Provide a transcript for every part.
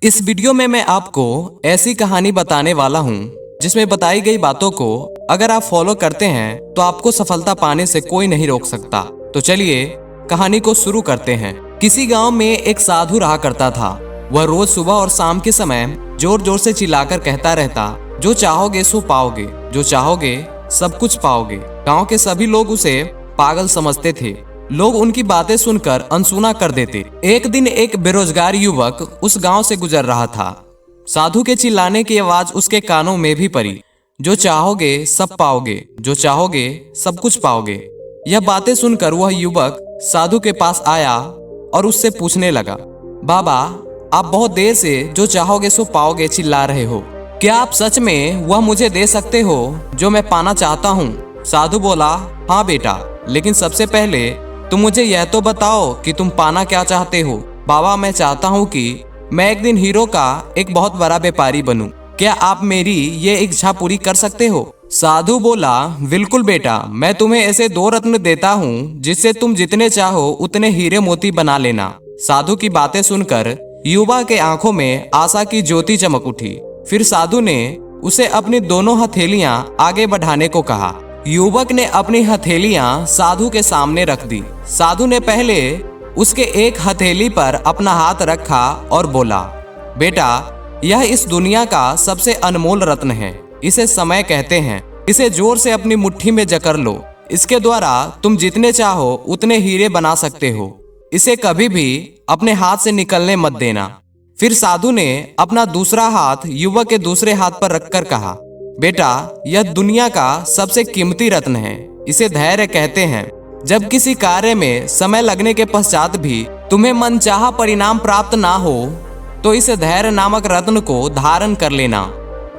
इस वीडियो में मैं आपको ऐसी कहानी बताने वाला हूँ जिसमें बताई गई बातों को अगर आप फॉलो करते हैं तो आपको सफलता पाने से कोई नहीं रोक सकता। तो चलिए कहानी को शुरू करते हैं। किसी गांव में एक साधु रहा करता था। वह रोज सुबह और शाम के समय जोर जोर से चिल्लाकर कहता रहता, जो चाहोगे सो पाओगे, जो चाहोगे सब कुछ पाओगे। गांव के सभी लोग उसे पागल समझते थे। लोग उनकी बातें सुनकर अनसुना कर देते। एक दिन एक बेरोजगार युवक उस गांव से गुजर रहा था। साधु के चिल्लाने की आवाज उसके कानों में भी पड़ी। जो चाहोगे सब पाओगे, जो चाहोगे सब कुछ पाओगे। यह बातें सुनकर वह युवक साधु के पास आया और उससे पूछने लगा, बाबा, आप बहुत देर से जो चाहोगे सो पाओगे चिल्ला रहे हो। क्या आप सच में वह मुझे दे सकते हो जो मैं पाना चाहता हूँ? साधु बोला, हाँ बेटा, लेकिन सबसे पहले तुम मुझे यह तो बताओ कि तुम पाना क्या चाहते हो। बाबा, मैं चाहता हूँ कि मैं एक दिन हीरो का एक बहुत बड़ा व्यापारी बनूं। क्या आप मेरी ये इच्छा पूरी कर सकते हो? साधु बोला, बिल्कुल बेटा, मैं तुम्हें ऐसे 2 रत्न देता हूँ जिससे तुम जितने चाहो उतने हीरे मोती बना लेना। साधु की बातें सुनकर युवा के आंखों में आशा की ज्योति चमक उठी। फिर साधु ने उसे अपनी दोनों हथेलियां आगे बढ़ाने को कहा। युवक ने अपनी हथेलियां साधु के सामने रख दी। साधु ने पहले उसके एक हथेली पर अपना हाथ रखा और बोला, बेटा, यह इस दुनिया का सबसे अनमोल रत्न है। इसे समय कहते हैं। इसे जोर से अपनी मुट्ठी में जकड़ लो। इसके द्वारा तुम जितने चाहो उतने हीरे बना सकते हो। इसे कभी भी अपने हाथ से निकलने मत देना। फिर साधु ने अपना दूसरा हाथ युवक के दूसरे हाथ पर रखकर कहा, बेटा, यह दुनिया का सबसे कीमती रत्न है। इसे धैर्य कहते हैं। जब किसी कार्य में समय लगने के पश्चात भी तुम्हें मनचाहा परिणाम प्राप्त ना हो तो इस धैर्य नामक रत्न को धारण कर लेना।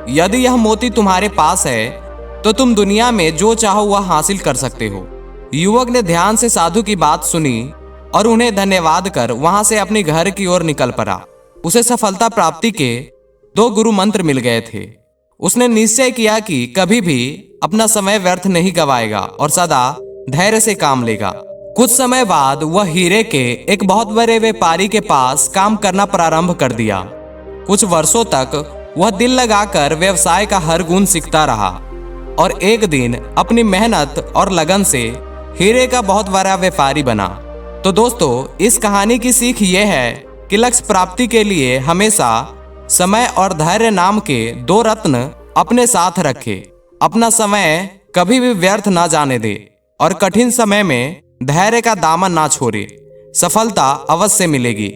यदि यह मोती तुम्हारे पास है तो तुम दुनिया में जो चाहो वह हासिल कर सकते हो। युवक ने ध्यान से साधु की बात सुनी और उन्हें धन्यवाद कर वहां से अपने घर की ओर निकल पड़ा। उसे सफलता प्राप्ति के 2 गुरु मंत्र मिल गए थे। उसने निश्चय किया कि कभी भी अपना समय व्यर्थ नहीं गवाएगा और सदा धैर्य से काम लेगा। कुछ समय बाद वह हीरे के एक बहुत बड़े व्यापारी के पास काम करना प्रारंभ कर दिया। कुछ वर्षों तक वह दिल लगाकर व्यवसाय का हर गुण सीखता रहा और एक दिन अपनी मेहनत और लगन से हीरे का बहुत बड़ा व्यापारी बना। तो दोस्तों, इस कहानी की सीख ये है कि लक्ष्य प्राप्ति के लिए हमेशा समय और धैर्य नाम के 2 रत्न अपने साथ रखे। अपना समय कभी भी व्यर्थ ना जाने दे और कठिन समय में धैर्य का दामन ना छोड़े। सफलता अवश्य मिलेगी।